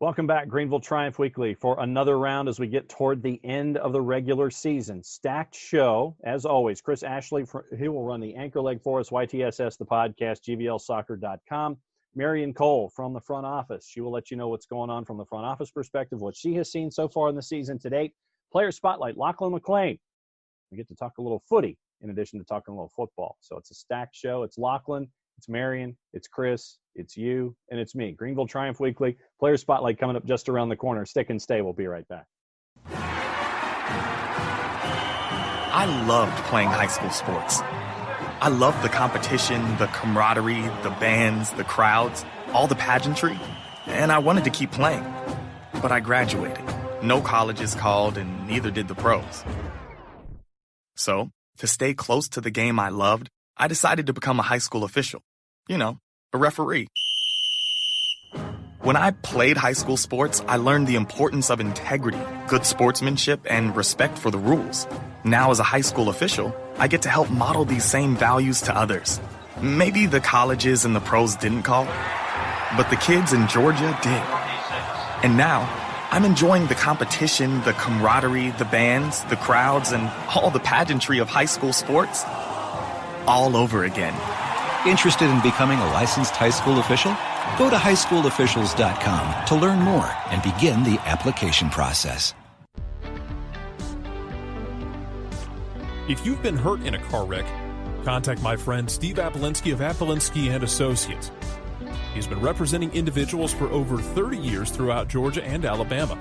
Welcome back, Greenville Triumph Weekly, for another round as we get toward the end of the regular season. Stacked show, as always. Chris Ashley, he will run the anchor leg for us, YTSS The Podcast, GVLsoccer.com. Marion Cole from the front office. She will let you know what's going on from the front office perspective, what she has seen so far in the season to date. Player Spotlight, Lachlan McLean. We get to talk a little footy in addition to talking a little football. So it's a stacked show. It's Lachlan, it's Marion, it's Chris, it's you, and it's me. Greenville Triumph Weekly. Player Spotlight coming up just around the corner. Stick and stay. We'll be right back. I loved playing high school sports. I loved the competition, the camaraderie, the bands, the crowds, all the pageantry, and I wanted to keep playing. But I graduated. No colleges called, and neither did the pros. So, to stay close to the game I loved, I decided to become a high school official. You know, a referee. When I played high school sports, I learned the importance of integrity, good sportsmanship, and respect for the rules. Now, as a high school official, I get to help model these same values to others. Maybe the colleges and the pros didn't call, but the kids in Georgia did. And now, I'm enjoying the competition, the camaraderie, the bands, the crowds, and all the pageantry of high school sports all over again. Interested in becoming a licensed high school official? Go to highschoolofficials.com to learn more and begin the application process. If you've been hurt in a car wreck, contact my friend Steve Apolinski of Apolinski & Associates. He's been representing individuals for over 30 years throughout Georgia and Alabama.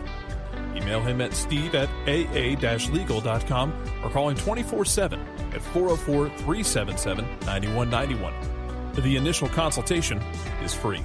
Email him at steve@aa-legal.com or call him 24/7 at 404-377-9191. The initial consultation is free.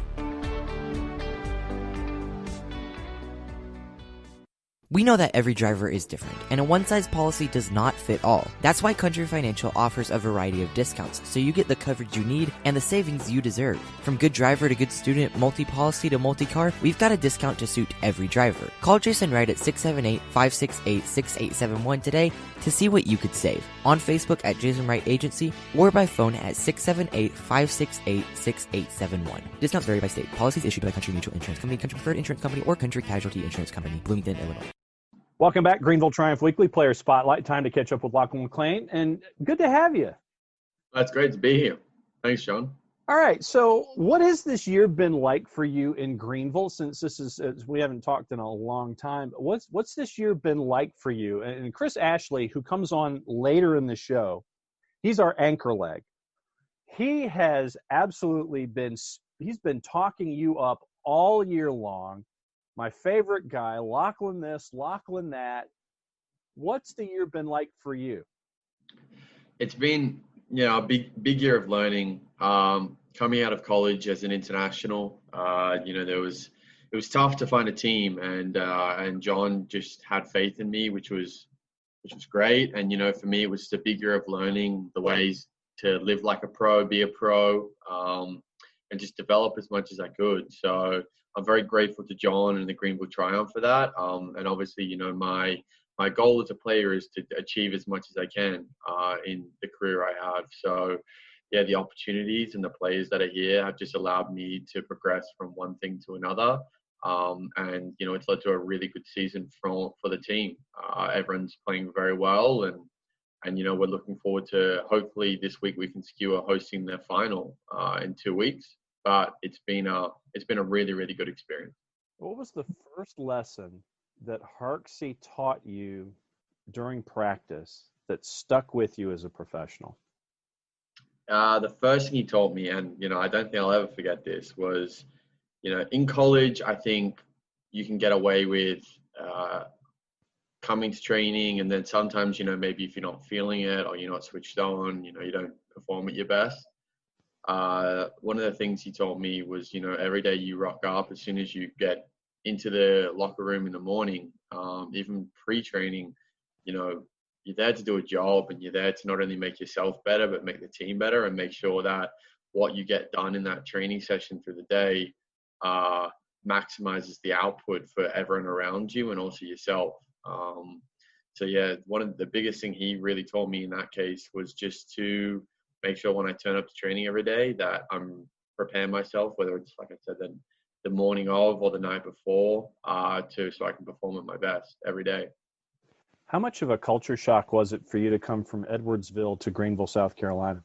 We know that every driver is different, and a one-size policy does not fit all. That's why Country Financial offers a variety of discounts, so you get the coverage you need and the savings you deserve. From good driver to good student, multi-policy to multi-car, we've got a discount to suit every driver. Call Jason Wright at 678-568-6871 today to see what you could save. On Facebook at Jason Wright Agency or by phone at 678-568-6871. Discounts vary by state. Policies issued by Country Mutual Insurance Company, Country Preferred Insurance Company, or Country Casualty Insurance Company, Bloomington, Illinois. Welcome back, Greenville Triumph Weekly, Player Spotlight. Time to catch up with Lachlan McLean, and good to have you. That's great to be here. Thanks, Sean. All right, so what has this year been like for you in Greenville? Since this is we haven't talked in a long time, what's this year been like for you? And Chris Ashley, who comes on later in the show, he's our anchor leg. He has absolutely been talking you up all year long. My favorite guy, Lachlan this, Lachlan that. What's the year been like for you? It's been, a big year of learning. Coming out of college as an international, it was tough to find a team, and John just had faith in me, which was great. And for me, it was a big year of learning the ways to live like a pro, be a pro, and just develop as much as I could. So I'm very grateful to John and the Greenville Triumph for that. And obviously, my goal as a player is to achieve as much as I can in the career I have. So, yeah, the opportunities and the players that are here have just allowed me to progress from one thing to another. And it's led to a really good season for the team. Everyone's playing very well, and we're looking forward to, hopefully this week we can secure hosting their final in 2 weeks. But it's been a really, really good experience. What was the first lesson that Harksey taught you during practice that stuck with you as a professional? The first thing he taught me, and I don't think I'll ever forget this, was in college I think you can get away with coming to training, and then sometimes maybe if you're not feeling it or you're not switched on, you don't perform at your best. One of the things he told me was, every day you rock up, as soon as you get into the locker room in the morning, even pre-training, you're there to do a job, and you're there to not only make yourself better, but make the team better, and make sure that what you get done in that training session through the day maximizes the output for everyone around you and also yourself. So yeah, one of the biggest thing he really told me in that case was just to make sure when I turn up to training every day that I'm preparing myself, whether it's, like I said, the the morning of or the night before so I can perform at my best every day. How much of a culture shock was it for you to come from Edwardsville to Greenville, South Carolina?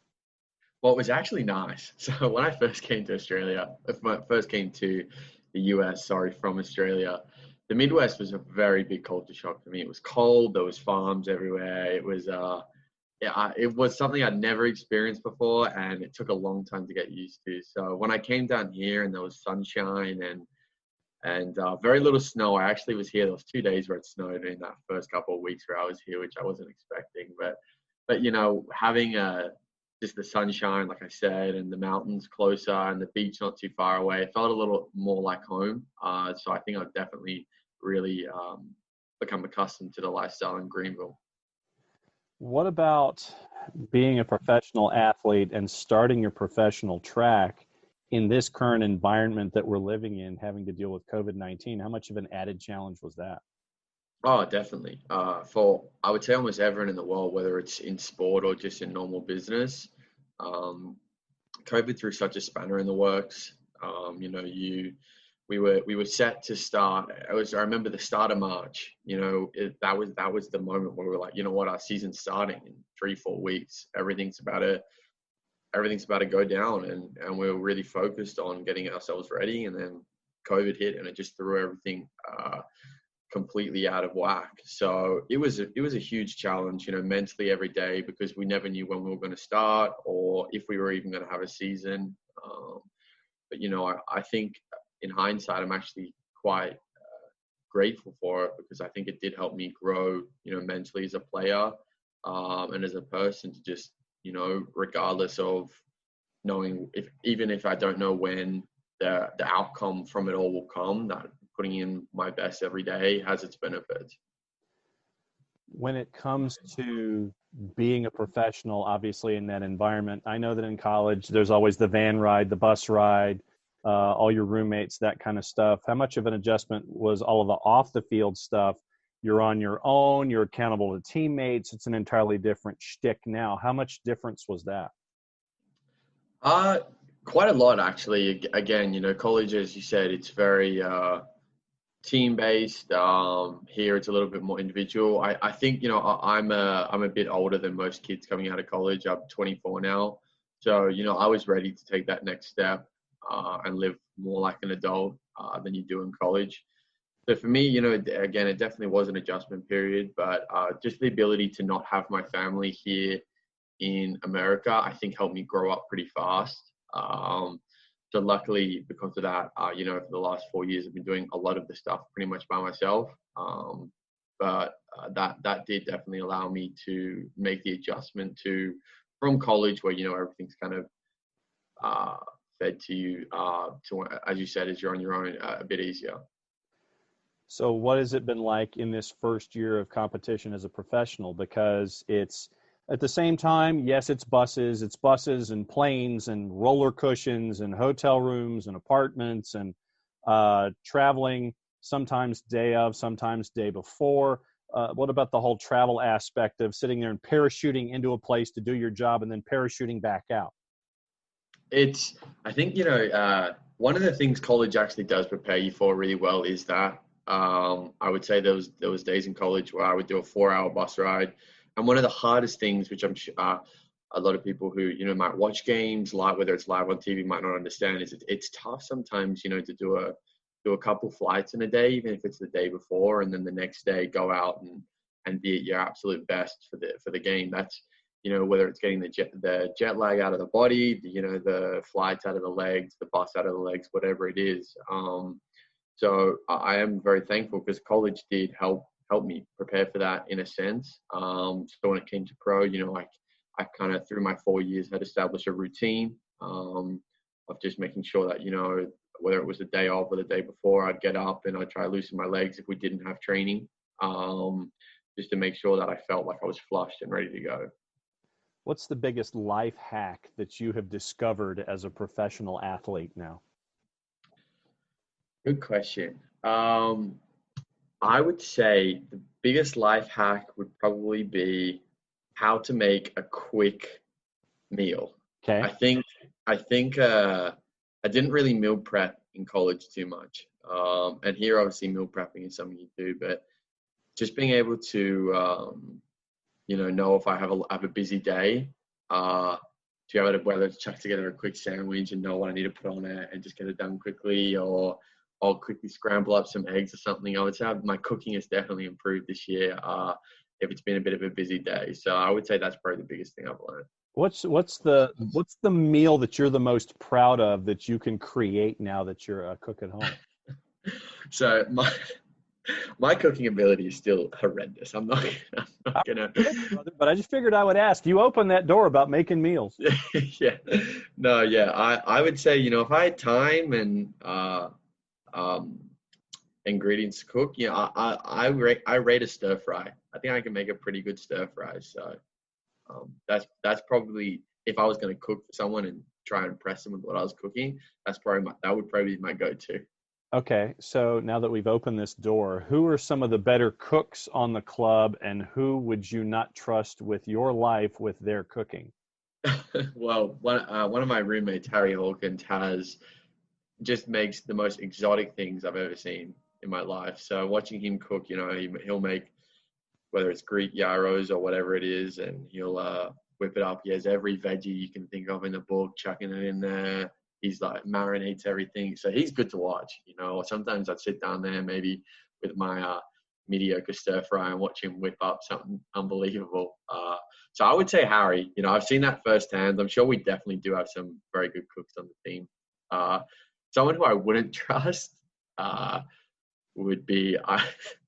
Well, it was actually nice. So when I first came to the US, from Australia, the Midwest was a very big culture shock for me. It was cold. There was farms everywhere. It was it was something I'd never experienced before, and it took a long time to get used to. So when I came down here and there was sunshine and very little snow, I actually was here. There was 2 days where it snowed in that first couple of weeks where I was here, which I wasn't expecting. But having just the sunshine, like I said, and the mountains closer and the beach not too far away, it felt a little more like home. So I think I've definitely really become accustomed to the lifestyle in Greenville. What about being a professional athlete and starting your professional track in this current environment that we're living in, having to deal with COVID-19? How much of an added challenge was that? Oh, definitely. For, I would say, almost everyone in the world, whether it's in sport or just in normal business, COVID threw such a spanner in the works. We were set to start. I remember the start of March. That was the moment where we were like, you know what, our season's starting in 3-4 weeks. Everything's about to go down, and we were really focused on getting ourselves ready. And then COVID hit, and it just threw everything completely out of whack. So it was a huge challenge, mentally every day, because we never knew when we were going to start or if we were even going to have a season. But I think in hindsight, I'm actually quite grateful for it, because I think it did help me grow, mentally as a player and as a person, to just, regardless of knowing even if I don't know when the outcome from it all will come, that putting in my best every day has its benefits. When it comes to being a professional, obviously in that environment, I know that in college, there's always the van ride, the bus ride, all your roommates, that kind of stuff. How much of an adjustment was all of the off the field stuff? You're on your own, you're accountable to teammates. It's an entirely different shtick now. How much difference was that? Quite a lot, actually. Again, college, as you said, it's very team-based. Here, it's a little bit more individual. I think, I'm a bit older than most kids coming out of college. I'm 24 now. So, I was ready to take that next step and live more like an adult than you do in college. So for me, again, it definitely was an adjustment period, but just the ability to not have my family here in America, I think helped me grow up pretty fast. So luckily, because of that, for the last 4 years, I've been doing a lot of the stuff pretty much by myself. But that did definitely allow me to make the adjustment from college, where, everything's kind of fed to you, to, as you said, as you're on your own, a bit easier. So what has it been like in this first year of competition as a professional? Because it's, at the same time, yes, it's buses and planes and roller cushions and hotel rooms and apartments and traveling, sometimes day of, sometimes day before. What about the whole travel aspect of sitting there and parachuting into a place to do your job and then parachuting back out? I think, one of the things college actually does prepare you for really well is that. I would say there was days in college where I would do a 4-hour bus ride. And one of the hardest things, which I'm sure a lot of people who, might watch games live, whether it's live on TV, might not understand, is it's tough sometimes, to do a couple flights in a day, even if it's the day before, and then the next day go out and be at your absolute best for the game. That's, whether it's getting the jet lag out of the body, the flights out of the legs, the bus out of the legs, whatever it is. So I am very thankful, because college did help me prepare for that in a sense. So when it came to pro, I kind of through my 4 years had established a routine of just making sure that, whether it was the day off or the day before, I'd get up and I'd try to loosen my legs if we didn't have training, just to make sure that I felt like I was flushed and ready to go. What's the biggest life hack that you have discovered as a professional athlete now? Good question. I would say the biggest life hack would probably be how to make a quick meal. Okay. I think I didn't really meal prep in college too much. And here, obviously, meal prepping is something you do, but just being able to, know if I have a busy day, to be able to whether to chuck together a quick sandwich and know what I need to put on it and just get it done quickly, or I'll quickly scramble up some eggs or something. I would say my cooking has definitely improved this year, if it's been a bit of a busy day. So I would say that's probably the biggest thing I've learned. What's the meal that you're the most proud of that you can create now that you're a cook at home? So my cooking ability is still horrendous. I'm not gonna. But I just figured I would ask. You opened that door about making meals. Yeah. No. Yeah. I would say, if I had time and ingredients to cook, I rate a stir fry. I think I can make a pretty good stir fry. So that's probably, if I was going to cook for someone and try and impress them with what I was cooking, that would probably be my go-to. Okay, so now that we've opened this door, who are some of the better cooks on the club, and who would you not trust with your life with their cooking? Well, one of my roommates, Harry Hawkins, just makes the most exotic things I've ever seen in my life. So watching him cook, he'll make, whether it's Greek gyros or whatever it is, and he'll whip it up. He has every veggie you can think of in the book, chucking it in there. He's like marinates everything. So he's good to watch, Sometimes I'd sit down there maybe with my mediocre stir fry and watch him whip up something unbelievable. So I would say Harry. I've seen that firsthand. I'm sure we definitely do have some very good cooks on the team. Someone who I wouldn't trust would be,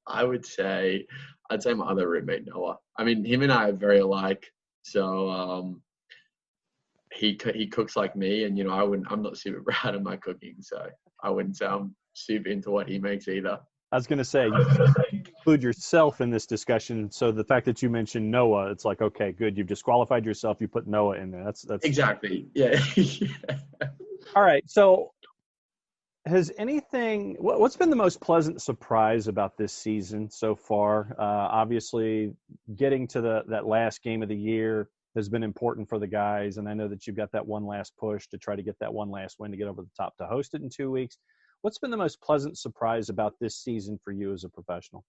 I'd say my other roommate, Noah. I mean, him and I are very alike. So he cooks like me, and I'm not super proud of my cooking, so I wouldn't say I'm super into what he makes either. I was going to say, you include yourself in this discussion, so the fact that you mentioned Noah, it's like, okay, good, you've disqualified yourself, you put Noah in there. That's exactly, yeah. All right, so has what's been the most pleasant surprise about this season so far? Obviously, getting to that last game of the year has been important for the guys, and I know that you've got that one last push to try to get that one last win to get over the top to host it in 2 weeks. What's been the most pleasant surprise about this season for you as a professional?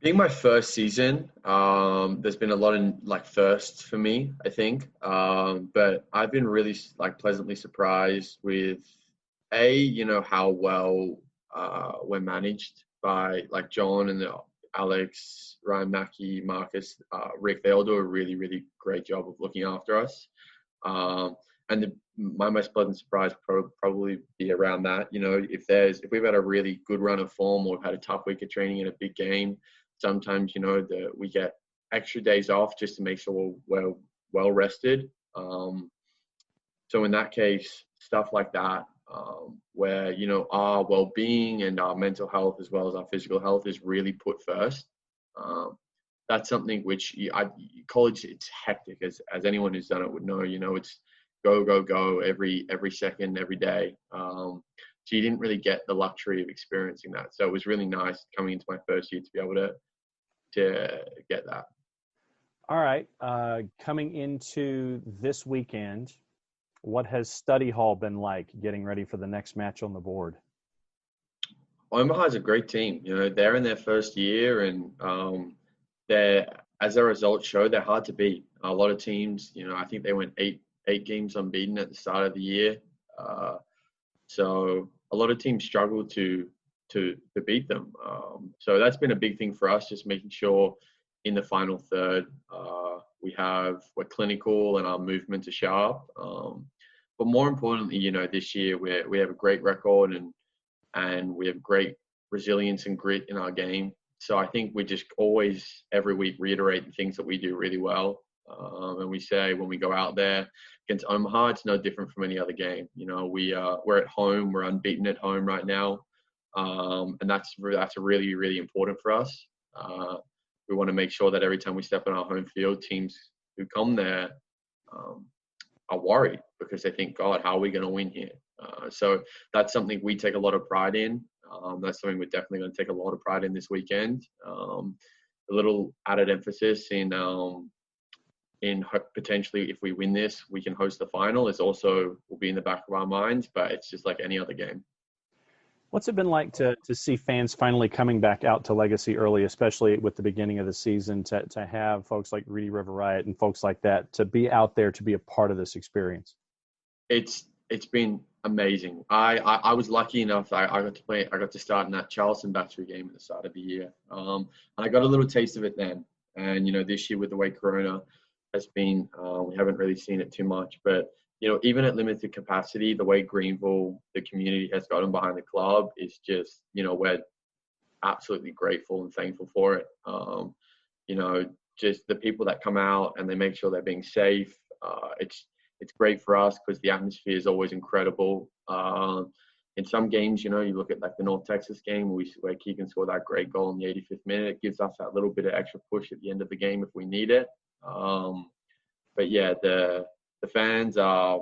Being my first season, there's been a lot of firsts for me, I think. But I've been really pleasantly surprised with how well we're managed by John and Alex, Ryan Mackey, Marcus, Rick. They all do a really, really great job of looking after us. And my most pleasant surprise probably be around that. If we've had a really good run of form, or we've had a tough week of training in a big game, sometimes we get extra days off just to make sure we're well rested. So in that case, stuff like that, where our well-being and our mental health as well as our physical health is really put first. That's something which college, it's hectic, as anyone who's done it would know. It's go every second, every day. So you didn't really get the luxury of experiencing that. So it was really nice coming into my first year to be able to get that. All right, coming into this weekend, what has study hall been like getting ready for the next match on the board? Omaha is a great team. They're in their first year, and as their results show, they're hard to beat. A lot of teams, I think they went eight games unbeaten at the start of the year. So a lot of teams struggle to beat them. So that's been a big thing for us, just making sure in the final third we're clinical and our movements are sharp. But more importantly, this year we have a great record and we have great resilience and grit in our game. So I think we just always, every week, reiterate the things that we do really well. And we say when we go out there against Omaha, it's no different from any other game. We're at home, we're unbeaten at home right now. And that's really, really important for us. We want to make sure that every time we step on our home field, teams who come there are worried because they think, God, how are we going to win here? So that's something we take a lot of pride in. That's something we're definitely going to take a lot of pride in this weekend. A little added emphasis in potentially if we win this, we can host the final is also will be in the back of our minds, but it's just like any other game. What's it been like to see fans finally coming back out to Legacy early, especially with the beginning of the season, to have folks like Reedy River Riot and folks like that to be out there to be a part of this experience? It's been amazing. I was lucky enough. I got to start in that Charleston Battery game at the start of the year. And I got a little taste of it then. And, this year with the way Corona has been, we haven't really seen it too much. But, even at limited capacity, the way Greenville, the community has gotten behind the club is just, we're absolutely grateful and thankful for it. Just the people that come out and they make sure they're being safe. It's great for us because the atmosphere is always incredible. In some games, you look at like the North Texas game where Keegan scored that great goal in the 85th minute. It gives us that little bit of extra push at the end of the game if we need it. But yeah, the fans are.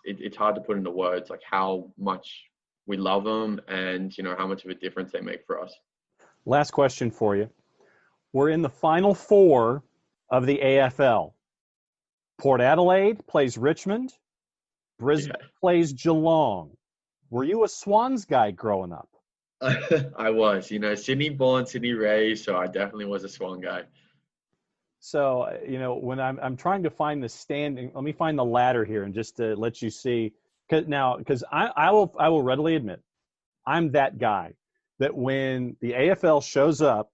It's hard to put into words like how much we love them and how much of a difference they make for us. Last question for you. We're in the Final Four of the AFL. Port Adelaide plays Richmond. Brisbane plays Geelong. Were you a Swans guy growing up? I was. Sydney born, Sydney raised, so I definitely was a Swan guy. So, when I'm trying to find the standing, let me find the ladder here and just to let you see. Because I will readily admit, I'm that guy that when the AFL shows up,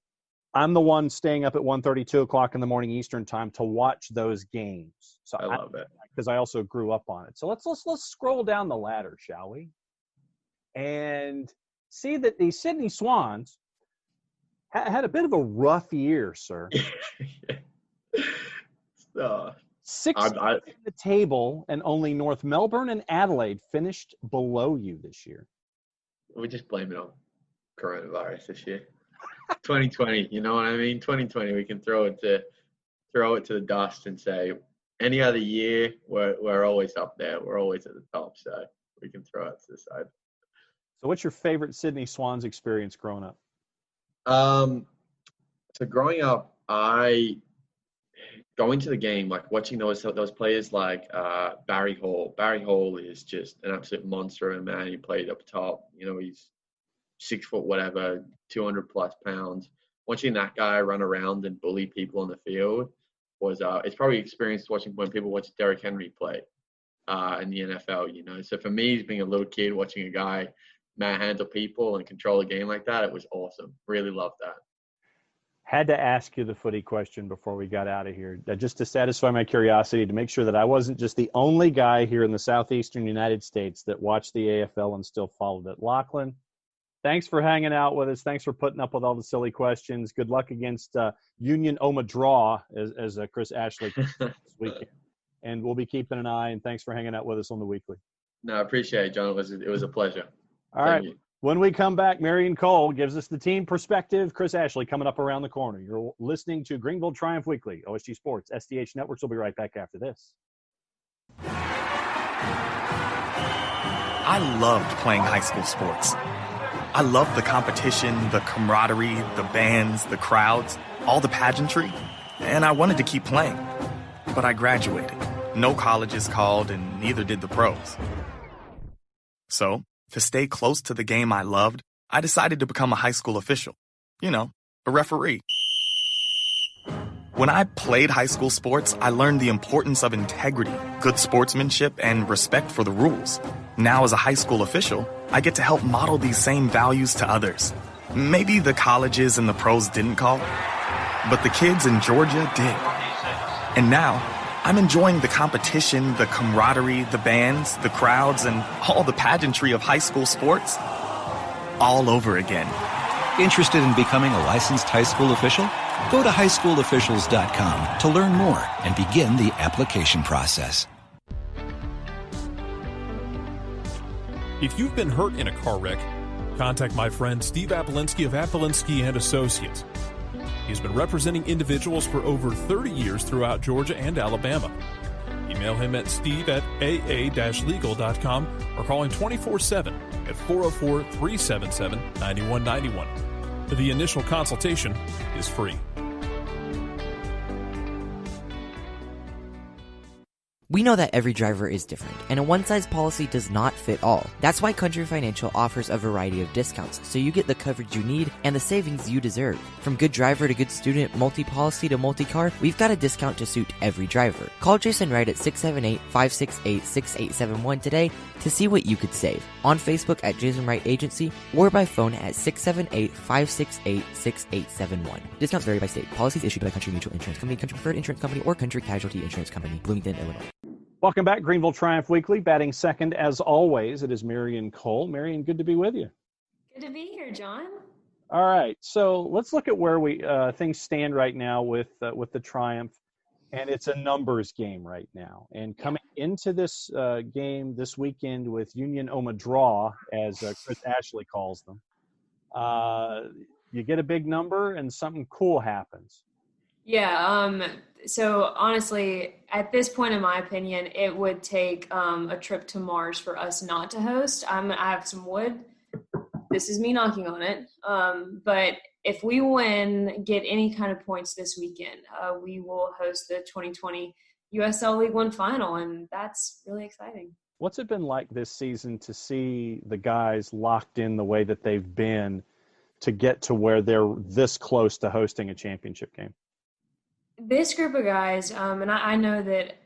I'm the one staying up at 1:30, 2 o'clock in the morning Eastern time to watch those games. So I love it because I also grew up on it. So let's scroll down the ladder, shall we? And see that the Sydney Swans had a bit of a rough year, sir. Six in the table, and only North Melbourne and Adelaide finished below you this year. We just blame it on coronavirus this year. 2020, you know what I mean? 2020, we can throw it to the dust and say any other year we're always up there. We're always at the top, so we can throw it to the side. So, what's your favorite Sydney Swans experience growing up? So growing up, going to the game, like watching those players like Barry Hall. Barry Hall is just an absolute monster, and man, he played up top. He's 6 foot whatever, 200 plus pounds. Watching that guy run around and bully people on the field was it's probably experienced watching when people watch Derrick Henry play in the NFL. So for me, as being a little kid watching a guy manhandle people and control a game like that, it was awesome. Really loved that. Had to ask you the footy question before we got out of here, just to satisfy my curiosity, to make sure that I wasn't just the only guy here in the southeastern United States that watched the AFL and still followed it. Lachlan, thanks for hanging out with us. Thanks for putting up with all the silly questions. Good luck against Union Omaha draw, as Chris Ashley this weekend. And we'll be keeping an eye, and thanks for hanging out with us on the Weekly. No, I appreciate it, John. It was a pleasure. All right. When we come back, Marion Cole gives us the team perspective. Chris Ashley coming up around the corner. You're listening to Greenville Triumph Weekly, OSG Sports, SDH Networks. We'll be right back after this. I loved playing high school sports. I loved the competition, the camaraderie, the bands, the crowds, all the pageantry, and I wanted to keep playing. But I graduated. No colleges called, and neither did the pros. So, to stay close to the game I loved, I decided to become a high school official. A referee. When I played high school sports, I learned the importance of integrity, good sportsmanship, and respect for the rules. Now, as a high school official, I get to help model these same values to others. Maybe the colleges and the pros didn't call, but the kids in Georgia did. And now, I'm enjoying the competition, the camaraderie, the bands, the crowds, and all the pageantry of high school sports all over again. Interested in becoming a licensed high school official? Go to highschoolofficials.com to learn more and begin the application process. If you've been hurt in a car wreck, contact my friend Steve Apolensky of Apolensky and Associates. He's been representing individuals for over 30 years throughout Georgia and Alabama. Email him at steve@aa-legal.com or call him 24/7 at 404-377-9191. The initial consultation is free. We know that every driver is different, and a one-size policy does not fit all. That's why Country Financial offers a variety of discounts, so you get the coverage you need and the savings you deserve. From good driver to good student, multi-policy to multi-car, we've got a discount to suit every driver. Call Jason Wright at 678-568-6871 today to see what you could save. On Facebook at Jason Wright Agency or by phone at 678-568-6871. Discounts vary by state. Policies issued by Country Mutual Insurance Company, Country Preferred Insurance Company, or Country Casualty Insurance Company, Bloomington, Illinois. Welcome back, Greenville Triumph Weekly. Batting second, as always, it is Marion Cole. Marion, good to be with you. Good to be here, John. All right, so let's look at where things stand right now with the Triumph, and it's a numbers game right now. And coming into this game this weekend with Union Omaha draw, as Chris Ashley calls them, you get a big number and something cool happens. Yeah, so honestly, at this point, in my opinion, it would take a trip to Mars for us not to host. I have some wood. This is me knocking on it. But if we get any kind of points this weekend, we will host the 2020 USL League One final, and that's really exciting. What's it been like this season to see the guys locked in the way that they've been to get to where they're this close to hosting a championship game? This group of guys, and I know that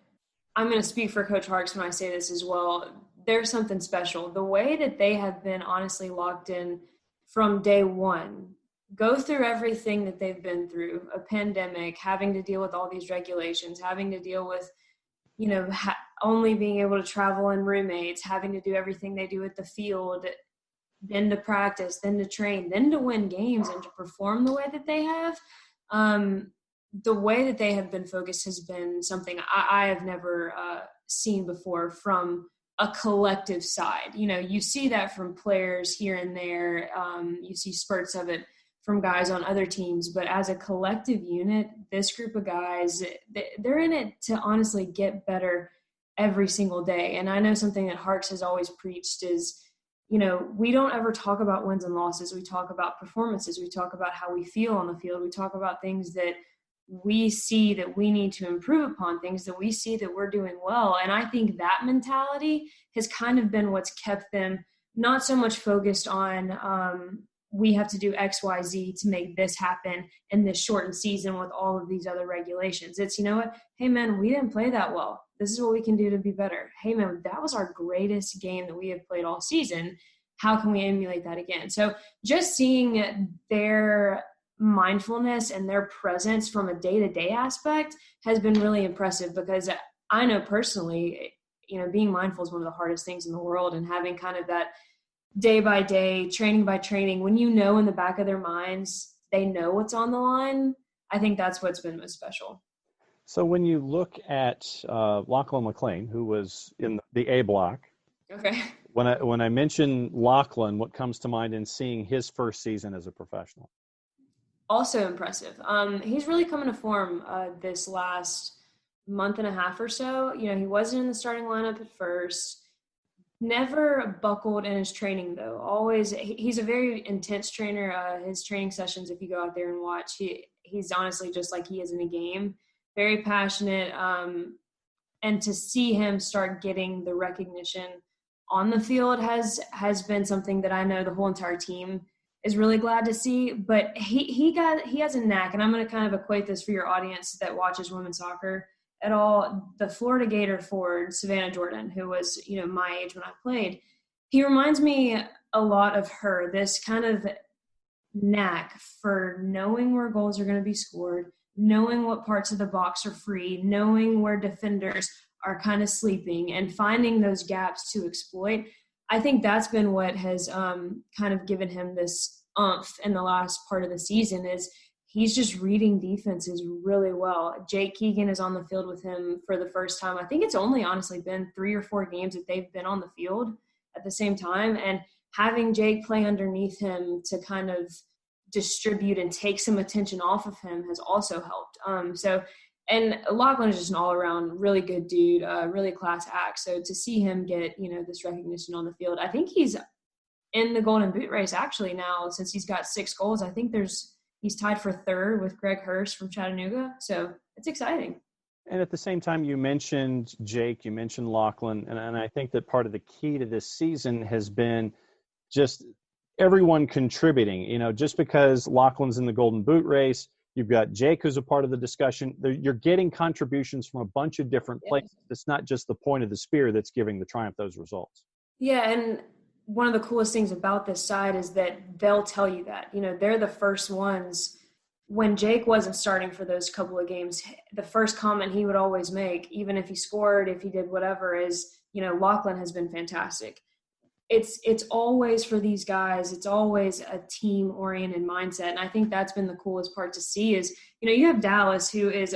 I'm going to speak for Coach Harks when I say this as well, there's something special. The way that they have been honestly locked in from day one, go through everything that they've been through, a pandemic, having to deal with all these regulations, having to deal with, only being able to travel in roommates, having to do everything they do at the field, then to practice, then to train, then to win games and to perform the way that they have. The way that they have been focused has been something I have never seen before from a collective side. You see that from players here and there. You see spurts of it from guys on other teams. But as a collective unit, this group of guys, they're in it to honestly get better every single day. And I know something that Harks has always preached is, we don't ever talk about wins and losses. We talk about performances. We talk about how we feel on the field. We talk about things that we see that we need to improve upon, things that we see that we're doing well. And I think that mentality has kind of been what's kept them not so much focused on we have to do X, Y, Z to make this happen in this shortened season with all of these other regulations. It's, what? Hey, man, we didn't play that well. This is what we can do to be better. Hey, man, that was our greatest game that we have played all season. How can we emulate that again? So just seeing their mindfulness and their presence from a day-to-day aspect has been really impressive, because I know personally, being mindful is one of the hardest things in the world, and having kind of that day by day, training by training, when in the back of their minds, they know what's on the line. I think that's what's been most special. So when you look at Lachlan McLean, who was in the A block, okay. When I mention Lachlan, what comes to mind in seeing his first season as a professional? Also impressive. He's really coming to form this last month and a half or so. He wasn't in the starting lineup at first. Never buckled in his training, though. Always, he's a very intense trainer. His training sessions, if you go out there and watch, he's honestly just like he is in a game. Very passionate. And to see him start getting the recognition on the field has been something that I know the whole entire team is really glad to see. But he has a knack, and I'm going to kind of equate this for your audience that watches women's soccer at all. The Florida Gator forward, Savannah Jordan, who was, my age when I played, he reminds me a lot of her, this kind of knack for knowing where goals are going to be scored, knowing what parts of the box are free, knowing where defenders are kind of sleeping, and finding those gaps to exploit. I think that's been what has kind of given him this oomph in the last part of the season, is he's just reading defenses really well. Jake Keegan is on the field with him for the first time. I think it's only honestly been 3 or 4 games that they've been on the field at the same time. And having Jake play underneath him to kind of distribute and take some attention off of him has also helped. And Lachlan is just an all-around really good dude, really class act. So to see him get, this recognition on the field, I think he's in the Golden Boot race actually now, since he's got 6 goals. I think he's tied for 3rd with Greg Hurst from Chattanooga. So it's exciting. And at the same time, you mentioned Jake, you mentioned Lachlan, and I think that part of the key to this season has been just everyone contributing. You know, just because Lachlan's in the Golden Boot race, you've got Jake who's a part of the discussion. You're getting contributions from a bunch of different places. It's not just the point of the spear that's giving the Triumph those results. Yeah, and one of the coolest things about this side is that they'll tell you that. You know, they're the first ones. When Jake wasn't starting for those couple of games, the first comment he would always make, even if he scored, if he did whatever, is, you know, Lachlan has been fantastic. It's always for these guys. It's always a team-oriented mindset. And I think that's been the coolest part to see is, you know, you have Dallas who is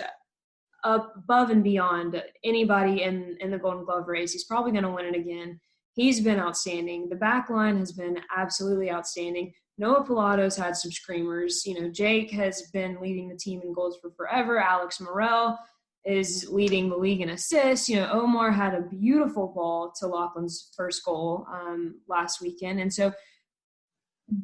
above and beyond anybody in the Golden Glove race. He's probably going to win it again. He's been outstanding. The back line has been absolutely outstanding. Noah Pilato's had some screamers. You know, Jake has been leading the team in goals for forever. Alex Morrell is leading the league in assists. You know, Omar had a beautiful ball to Lachlan's first goal last weekend. And so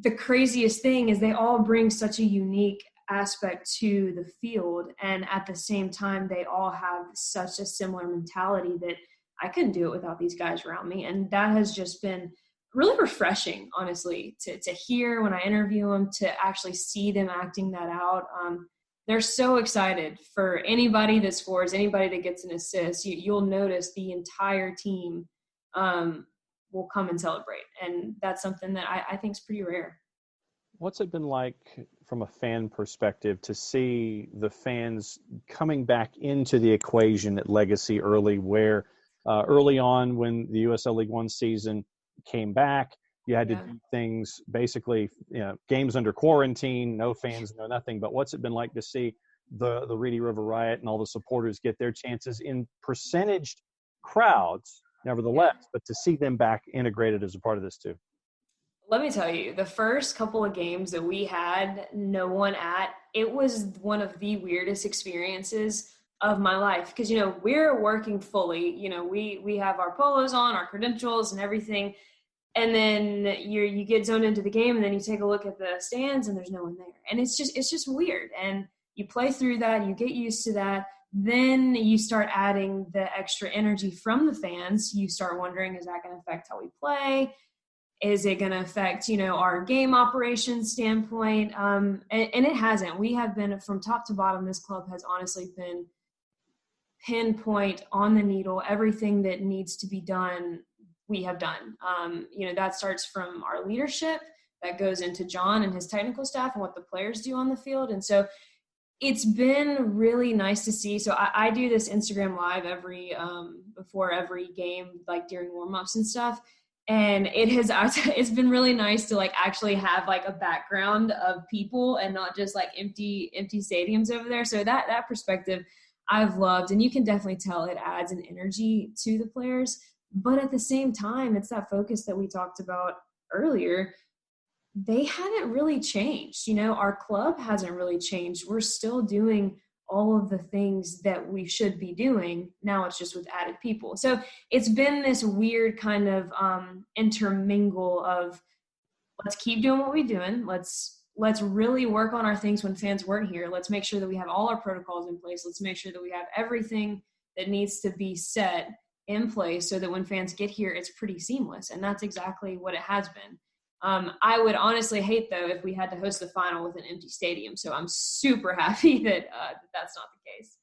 the craziest thing is they all bring such a unique aspect to the field. And at the same time, they all have such a similar mentality that I couldn't do it without these guys around me. And that has just been really refreshing, honestly, to hear when I interview them, to actually see them acting that out. They're so excited for anybody that scores, anybody that gets an assist. You'll notice the entire team will come and celebrate. And that's something that I think is pretty rare. What's it been like from a fan perspective to see the fans coming back into the equation at Legacy early, where early on when the USL League One season came back, you had to do things basically, you know, games under quarantine, no fans, no nothing. But what's it been like to see the Reedy River Riot and all the supporters get their chances in percentage crowds, nevertheless, but to see them back integrated as a part of this too? Let me tell you, the first couple of games that we had no one at, it was one of the weirdest experiences of my life. Because, you know, we're working fully, you know, we have our polos on, our credentials and everything. And then you get zoned into the game, and then you take a look at the stands and there's no one there. And it's just weird. And you play through that, you get used to that. Then you start adding the extra energy from the fans. You start wondering, is that going to affect how we play? Is it going to affect, you know, our game operations standpoint? And it hasn't. We have been, from top to bottom, this club has honestly been pinpoint on the needle. Everything that needs to be done, we have done. You know, that starts from our leadership, that goes into John and his technical staff and what the players do on the field. And so it's been really nice to see. So I do this Instagram live before every game, like during warm-ups and stuff. And it's been really nice to like actually have like a background of people and not just like empty stadiums over there. So that perspective I've loved, and you can definitely tell it adds an energy to the players. But at the same time, it's that focus that we talked about earlier. They haven't really changed. You know, our club hasn't really changed. We're still doing all of the things that we should be doing. Now it's just with added people. So it's been this weird kind of intermingle of let's keep doing what we're doing. Let's really work on our things when fans weren't here. Let's make sure that we have all our protocols in place. Let's make sure that we have everything that needs to be set in place so that when fans get here, it's pretty seamless. And that's exactly what it has been. I would honestly hate, though, if we had to host the final with an empty stadium. So I'm super happy that that's not the case.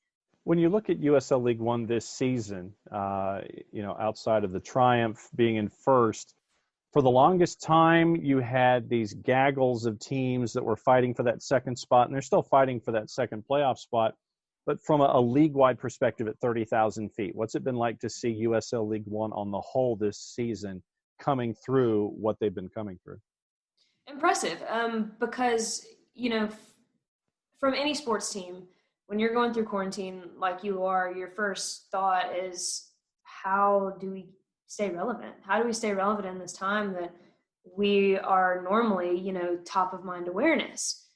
When you look at USL League One this season, you know, outside of the Triumph being in first, for the longest time, you had these gaggles of teams that were fighting for that second spot, and they're still fighting for that second playoff spot. But from a league-wide perspective at 30,000 feet, what's it been like to see USL League One on the whole this season coming through what they've been coming through? Impressive, because, you know, from any sports team, when you're going through quarantine like you are, your first thought is, how do we stay relevant? How do we stay relevant in this time that we are normally, you know, top of mind awareness?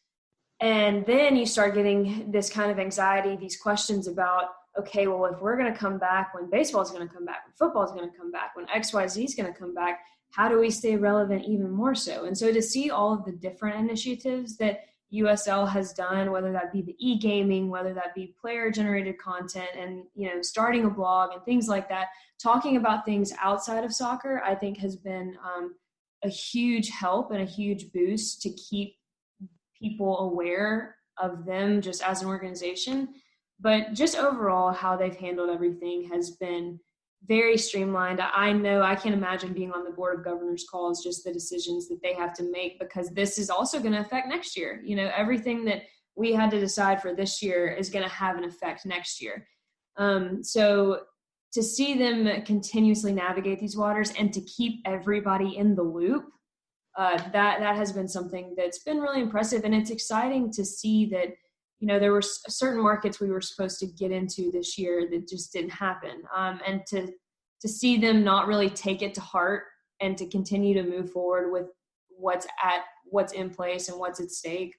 And then you start getting this kind of anxiety, these questions about, okay, well, if we're going to come back, when baseball is going to come back, when football is going to come back, when XYZ is going to come back, how do we stay relevant even more so? And so to see all of the different initiatives that USL has done, whether that be the e-gaming, whether that be player-generated content and, starting a blog and things like that, talking about things outside of soccer, I think has been a huge help and a huge boost to keep people aware of them just as an organization. But just overall, how they've handled everything has been very streamlined. I know I can't imagine being on the board of governors calls, just the decisions that they have to make, because this is also going to affect next year. Everything that we had to decide for this year is going to have an effect next year. So to see them continuously navigate these waters and to keep everybody in the loop, that has been something that's been really impressive. And it's exciting to see that, there were certain markets we were supposed to get into this year that just didn't happen. And to see them not really take it to heart and to continue to move forward with what's in place and what's at stake.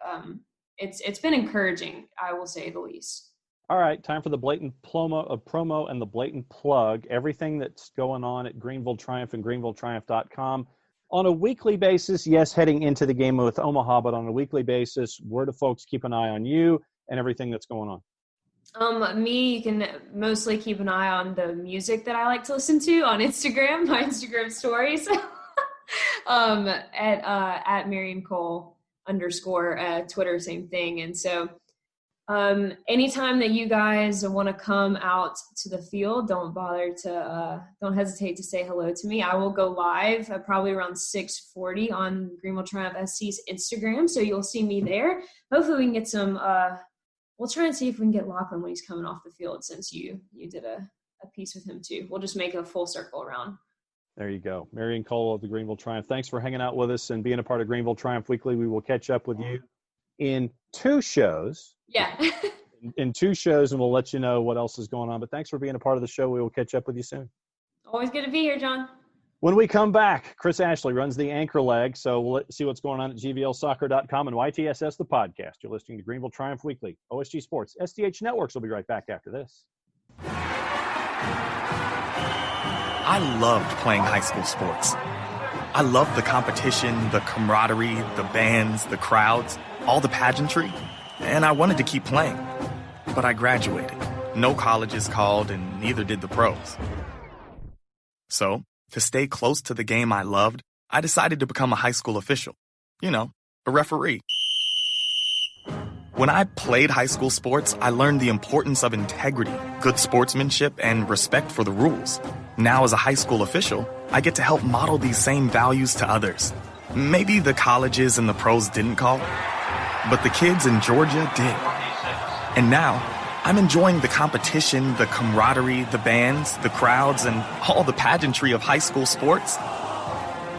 It's been encouraging, I will say the least. All right, time for the blatant promo and the blatant plug. Everything that's going on at Greenville Triumph and GreenvilleTriumph.com. On a weekly basis, yes, heading into the game with Omaha, but on a weekly basis, where do folks keep an eye on you and everything that's going on? Me, you can mostly keep an eye on the music that I like to listen to on Instagram, my Instagram stories, at Marion Cole _ Twitter, same thing. And so anytime that you guys want to come out to the field, don't hesitate to say hello to me. I will go live probably around 6:40 on Greenville Triumph SC's Instagram. So you'll see me there. Hopefully we can get some, we'll try and see if we can get Lachlan when he's coming off the field, since you did a piece with him too. We'll just make a full circle around. There you go. Marion Cole of the Greenville Triumph. Thanks for hanging out with us and being a part of Greenville Triumph Weekly. We will catch up with you in 2 shows. Yeah. in 2 shows, and we'll let you know what else is going on. But thanks for being a part of the show. We will catch up with you soon. Always good to be here, John. When we come back, Chris Ashley runs the anchor leg, so we'll see what's going on at GVLsoccer.com and YTSS The Podcast. You're listening to Greenville Triumph Weekly, OSG Sports, SDH Networks. We'll be right back after this. I loved playing high school sports. I loved the competition, the camaraderie, the bands, the crowds, all the pageantry, and I wanted to keep playing. But I graduated. No colleges called, and neither did the pros. So, to stay close to the game I loved, I decided to become a high school official. A referee. When I played high school sports, I learned the importance of integrity, good sportsmanship, and respect for the rules. Now, as a high school official, I get to help model these same values to others. Maybe the colleges and the pros didn't call, but the kids in Georgia did. And now, I'm enjoying the competition, the camaraderie, the bands, the crowds, and all the pageantry of high school sports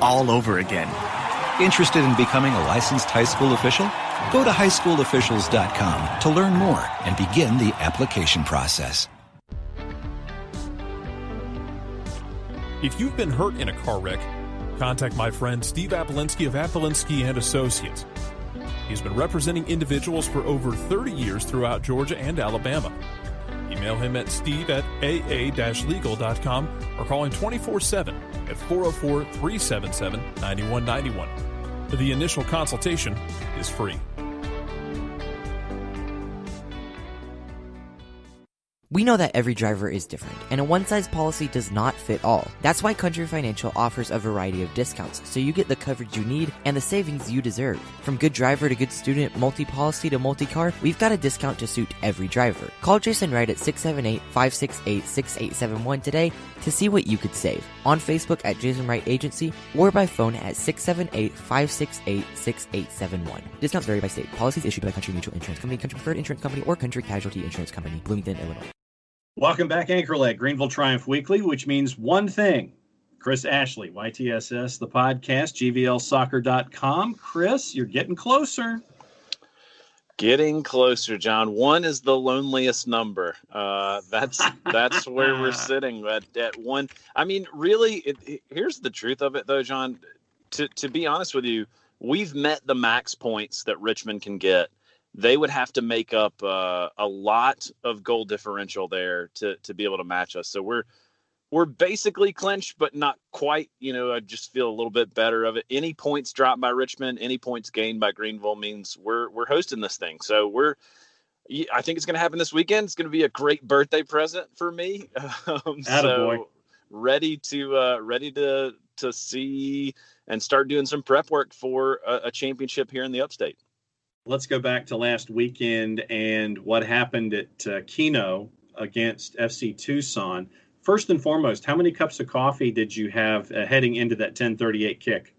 all over again. Interested in becoming a licensed high school official? Go to highschoolofficials.com to learn more and begin the application process. If you've been hurt in a car wreck, contact my friend Steve Apolinsky of Apolinsky and Associates. He's been representing individuals for over 30 years throughout Georgia and Alabama. Email him at steve@aa-legal.com or call him 24/7 at 404-377-9191. The initial consultation is free. We know that every driver is different, and a one-size policy does not fit all. That's why Country Financial offers a variety of discounts, so you get the coverage you need and the savings you deserve. From good driver to good student, multi-policy to multi-car, we've got a discount to suit every driver. Call Jason Wright at 678-568-6871 today to see what you could save. On Facebook at Jason Wright Agency or by phone at 678-568-6871. Discounts vary by state. Policies issued by Country Mutual Insurance Company, Country Preferred Insurance Company, or Country Casualty Insurance Company, Bloomington, Illinois. Welcome back, Anchor Leg, Greenville Triumph Weekly, which means one thing. Chris Ashley, YTSS The Podcast, GVLsoccer.com. Chris, you're getting closer. Getting closer, John. 1 is the loneliest number. That's where we're sitting at 1. I mean, really, here's the truth of it, though, John. To be honest with you, we've met the max points that Richmond can get. They would have to make up a lot of goal differential there to be able to match us. So we're basically clinched, but not quite. I just feel a little bit better of it. Any points dropped by Richmond, any points gained by Greenville means we're hosting this thing. So I think it's going to happen this weekend. It's going to be a great birthday present for me. So ready to see and start doing some prep work for a championship here in the Upstate. Let's go back to last weekend and what happened at Keno against FC Tucson. First and foremost, how many cups of coffee did you have heading into that 10:38 kick?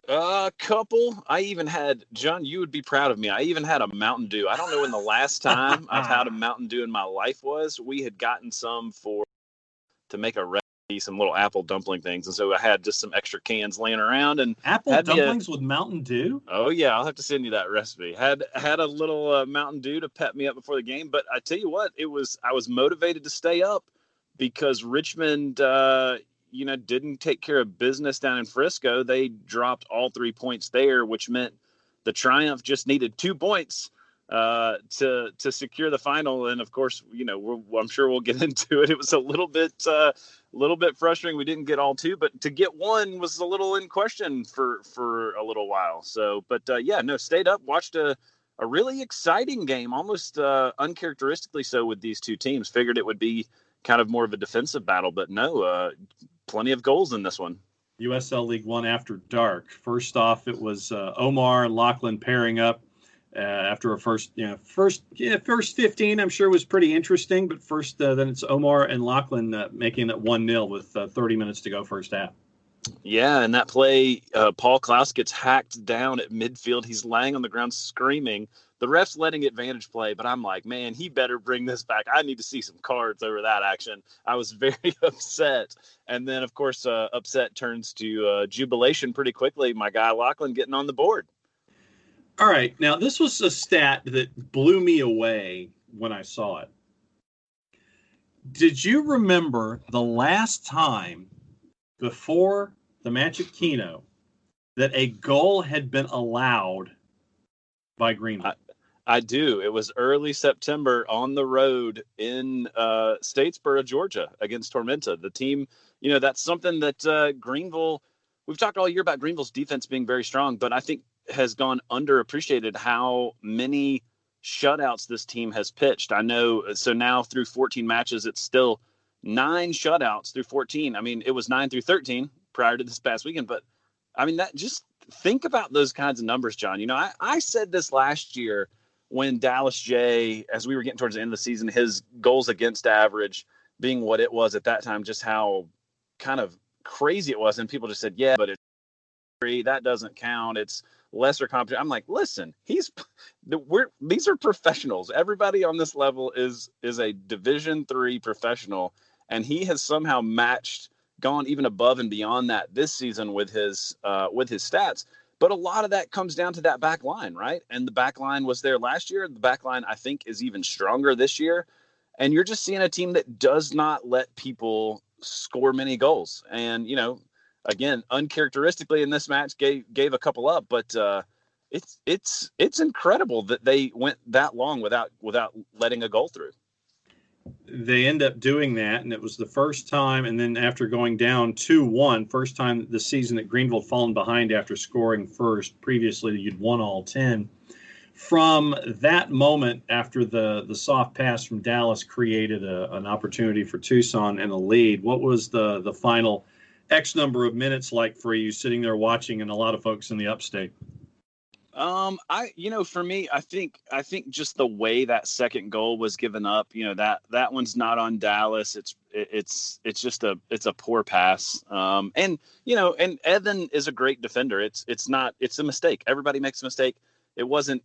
A couple. I even had, John, you would be proud of me. I even had a Mountain Dew. I don't know when the last time I've had a Mountain Dew in my life was. We had gotten some to make a recipe, some little apple dumpling things. And so I had just some extra cans laying around. And apple dumplings with Mountain Dew? Oh, yeah. I'll have to send you that recipe. Had a little Mountain Dew to pep me up before the game. But I tell you what, I was motivated to stay up because Richmond didn't take care of business down in Frisco. They dropped all 3 points there, which meant the Triumph just needed 2 points to secure the final. And of course, I'm sure we'll get into it. It was a little bit frustrating. We didn't get all 2, but to get 1 was a little in question for a little while. So, but stayed up, watched a really exciting game, almost uncharacteristically so with these two teams. Figured it would be kind of more of a defensive battle, but no, plenty of goals in this one. USL League One after dark. First off, it was Omar and Lachlan pairing up after a first 15. I'm sure was pretty interesting, but first then it's Omar and Lachlan making it 1-0 with 30 minutes to go first half. Yeah, and that play, Paul Klaus gets hacked down at midfield. He's laying on the ground screaming. The ref's letting advantage play, but I'm like, man, he better bring this back. I need to see some cards over that action. I was very upset. And then, of course, upset turns to jubilation pretty quickly. My guy Lachlan getting on the board. All right. Now, this was a stat that blew me away when I saw it. Did you remember the last time before the match at Keno that a goal had been allowed by Greenville? I do. It was early September on the road in Statesboro, Georgia, against Tormenta. The team, that's something that Greenville, we've talked all year about Greenville's defense being very strong, but I think has gone underappreciated how many shutouts this team has pitched. I know, so now through 14 matches, it's still 9 shutouts through 14. I mean, it was 9 through 13 prior to this past weekend, but I mean, that just think about those kinds of numbers, John. I said this last year when Dallas J, as we were getting towards the end of the season, his goals against average being what it was at that time, just how kind of crazy it was. And people just said, yeah, but that doesn't count. It's lesser competition. I'm like, listen, these are professionals. Everybody on this level is a Division III professional. And he has somehow gone even above and beyond that this season with his stats. But a lot of that comes down to that back line, right? And the back line was there last year. The back line, I think, is even stronger this year. And you're just seeing a team that does not let people score many goals. And, again, uncharacteristically in this match, gave a couple up. But it's incredible that they went that long without letting a goal through. They end up doing that, and it was the first time, and then after going down 2-1, first time this season that Greenville had fallen behind after scoring first. Previously, you'd won all 10. From that moment, after the soft pass from Dallas created an opportunity for Tucson and a lead, what was the final X number of minutes like for you sitting there watching and a lot of folks in the upstate? For me, I think just the way that second goal was given up, that one's not on Dallas. It's just a poor pass. And Evan is a great defender. It's a mistake. Everybody makes a mistake. He wasn't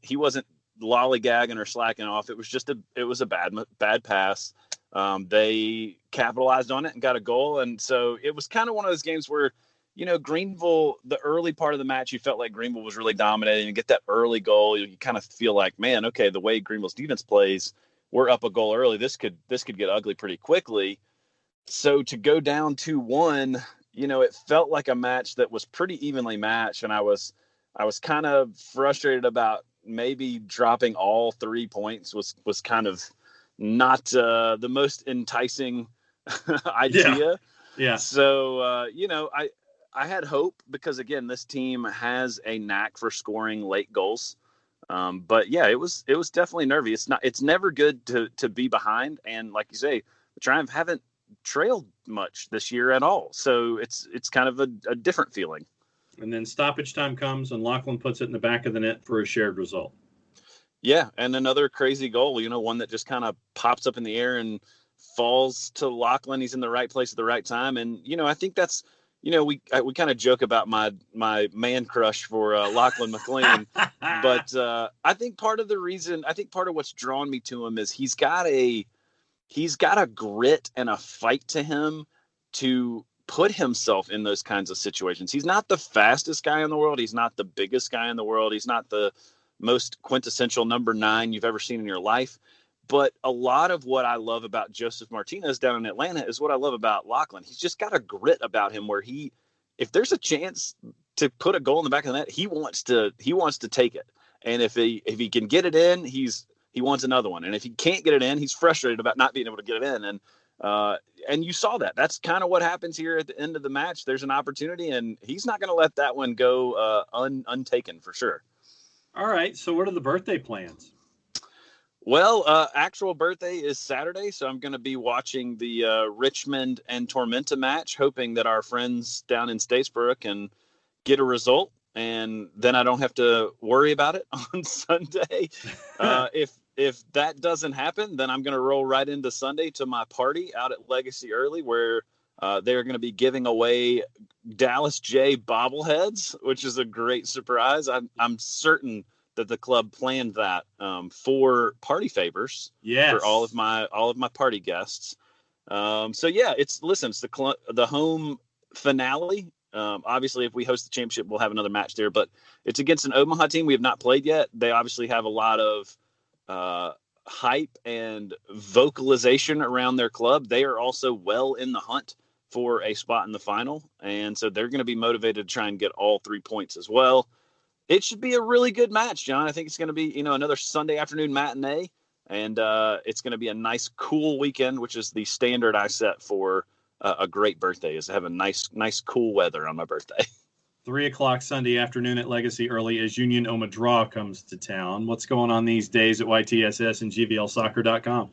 lollygagging or slacking off. It was a bad pass. They capitalized on it and got a goal. And so it was kind of one of those games where, Greenville, the early part of the match, you felt like Greenville was really dominating. You get that early goal, you kind of feel like, man, okay, the way Greenville's defense plays, we're up a goal early. This could get ugly pretty quickly. So to go down 2-1, it felt like a match that was pretty evenly matched, and I was kind of frustrated about maybe dropping all 3 points was kind of not the most enticing idea. Yeah. So, I had hope because, again, this team has a knack for scoring late goals. But yeah, it was definitely nervy. It's never good to be behind. And like you say, the Triumph haven't trailed much this year at all. So it's kind of a different feeling. And then stoppage time comes and Lachlan puts it in the back of the net for a shared result. Yeah. And another crazy goal, one that just kind of pops up in the air and falls to Lachlan. He's in the right place at the right time. And, I think that's, we kind of joke about my man crush for Lachlan McLean, but I think part of what's drawn me to him is he's got a grit and a fight to him to put himself in those kinds of situations. He's not the fastest guy in the world. He's not the biggest guy in the world. He's not the most quintessential number 9 you've ever seen in your life. But a lot of what I love about Joseph Martinez down in Atlanta is what I love about Lachlan. He's just got a grit about him where if there's a chance to put a goal in the back of the net, he wants to take it. And if he can get it in, he wants another one. And if he can't get it in, he's frustrated about not being able to get it in. And you saw that. That's kind of what happens here at the end of the match. There's an opportunity, and he's not going to let that one go untaken for sure. All right. So what are the birthday plans? Well, actual birthday is Saturday, so I'm going to be watching the Richmond and Tormenta match, hoping that our friends down in Statesboro can get a result, and then I don't have to worry about it on Sunday. If that doesn't happen, then I'm going to roll right into Sunday to my party out at Legacy Early, where they're going to be giving away Dallas J bobbleheads, which is a great surprise. I'm certain that the club planned that for party favors for all of my party guests. So yeah, it's the home finale. Obviously, if we host the championship, we'll have another match there, but it's against an Omaha team we have not played yet. They obviously have a lot of hype and vocalization around their club. They are also well in the hunt for a spot in the final, and so they're going to be motivated to try and get all 3 points as well. It should be a really good match, John. I think it's going to be, another Sunday afternoon matinee, and it's going to be a nice, cool weekend, which is the standard I set for a great birthday, is to have a nice, cool weather on my birthday. 3:00 Sunday afternoon at Legacy Early as Union Omaha Draw comes to town. What's going on these days at YTSS and GVLsoccer.com?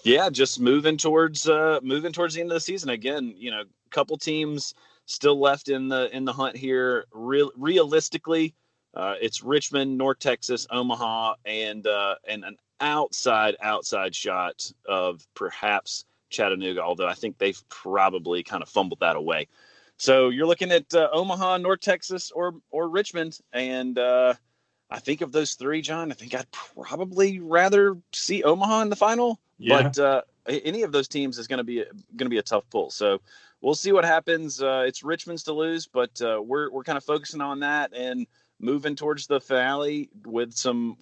Yeah, just moving towards the end of the season. Again, a couple teams still left in the hunt here. Realistically, it's Richmond, North Texas, Omaha, and an outside shot of perhaps Chattanooga, although I think they've probably kind of fumbled that away. So you're looking at Omaha, North Texas, or Richmond, and I think of those three, John, I think I'd probably rather see Omaha in the final. Yeah. But any of those teams is going to be a tough pull. So we'll see what happens. It's Richmond's to lose, but we're kind of focusing on that and moving towards the finale with some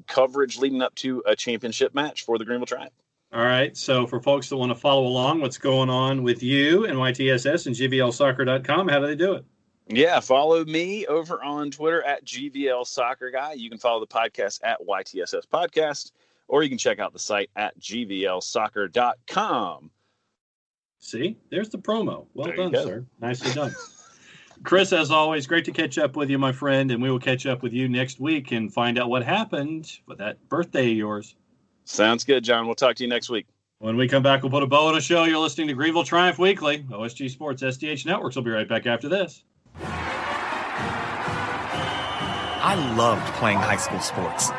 coverage leading up to a championship match for the Greenville Triumph. All right. So for folks that want to follow along what's going on with you and YTSS and GVLsoccer.com, how do they do it? Yeah, follow me over on Twitter at GVL Soccer Guy. You can follow the podcast at YTSS Podcast, or you can check out the site at GVLsoccer.com. See, there's the promo. Well done, sir. Nicely done. Chris, as always, great to catch up with you, my friend, and we will catch up with you next week and find out what happened with that birthday of yours. Sounds good, John. We'll talk to you next week. When we come back, we'll put a bow on a show. You're listening to Greenville Triumph Weekly. OSG Sports, SDH Networks. We'll be right back after this. I loved playing high school sports.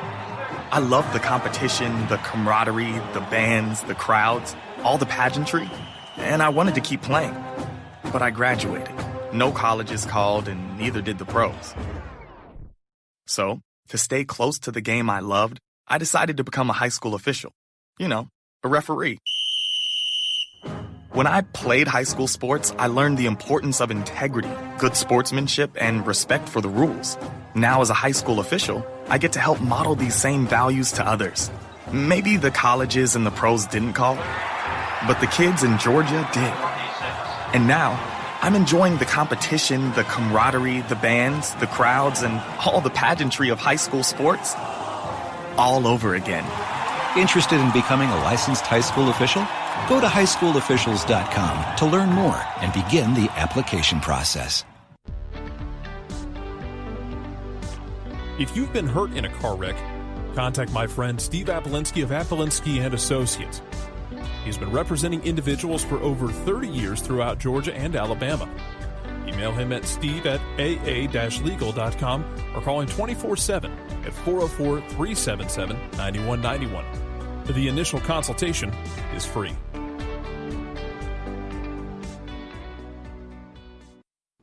I loved the competition, the camaraderie, the bands, the crowds, all the pageantry, and I wanted to keep playing. But I graduated. No colleges called, and neither did the pros. So, to stay close to the game I loved, I decided to become a high school official. A referee. When I played high school sports, I learned the importance of integrity, good sportsmanship, and respect for the rules. Now, as a high school official, I get to help model these same values to others. Maybe the colleges and the pros didn't call, but the kids in Georgia did. And now, I'm enjoying the competition, the camaraderie, the bands, the crowds, and all the pageantry of high school sports all over again. Interested in becoming a licensed high school official? Go to highschoolofficials.com to learn more and begin the application process. If you've been hurt in a car wreck, contact my friend Steve Apolinsky of Apolinsky and Associates. He's been representing individuals for over 30 years throughout Georgia and Alabama. Email him at steve@aa-legal.com or call him 24/7 at 404-377-9191. The initial consultation is free.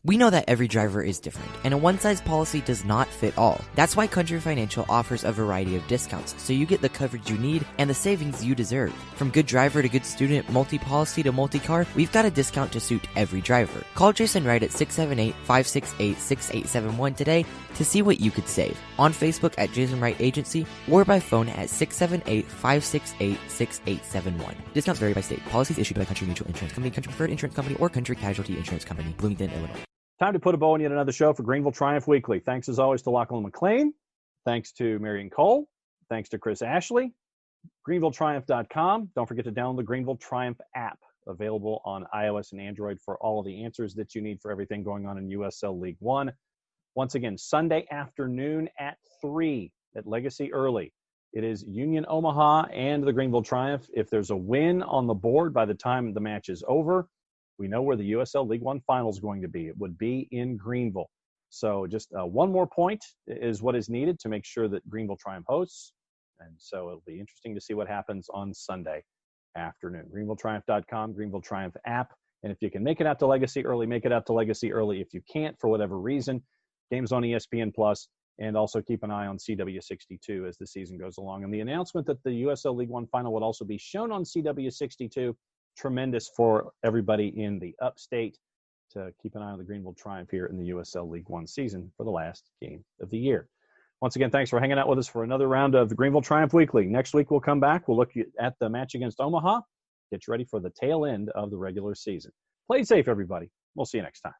We know that every driver is different, and a one-size policy does not fit all. That's why Country Financial offers a variety of discounts, so you get the coverage you need and the savings you deserve. From good driver to good student, multi-policy to multi-car, we've got a discount to suit every driver. Call Jason Wright at 678-568-6871 today to see what you could save. On Facebook at Jason Wright Agency or by phone at 678-568-6871. Discounts vary by state. Policies issued by Country Mutual Insurance Company, Country Preferred Insurance Company, or Country Casualty Insurance Company, Bloomington, Illinois. Time to put a bow on yet another show for Greenville Triumph Weekly. Thanks as always to Lachlan McLean. Thanks to Marion Cole. Thanks to Chris Ashley. GreenvilleTriumph.com. Don't forget to download the Greenville Triumph app, available on iOS and Android for all of the answers that you need for everything going on in USL League One. Once again, Sunday afternoon at 3 at Legacy Early. It is Union Omaha and the Greenville Triumph. If there's a win on the board by the time the match is over, we know where the USL League One final is going to be. It would be in Greenville. So just one more point is what is needed to make sure that Greenville Triumph hosts. And so it'll be interesting to see what happens on Sunday afternoon. GreenvilleTriumph.com, Greenville Triumph app. And if you can make it out to Legacy early, make it out to Legacy early. If you can't, for whatever reason, games on ESPN+, and also keep an eye on CW62 as the season goes along. And the announcement that the USL League One final would also be shown on CW62, tremendous for everybody in the upstate to keep an eye on the Greenville Triumph here in the USL League One season for the last game of the year. Once again, thanks for hanging out with us for another round of the Greenville Triumph Weekly. Next week we'll come back. We'll look at the match against Omaha. Get you ready for the tail end of the regular season. Play safe, everybody. We'll see you next time.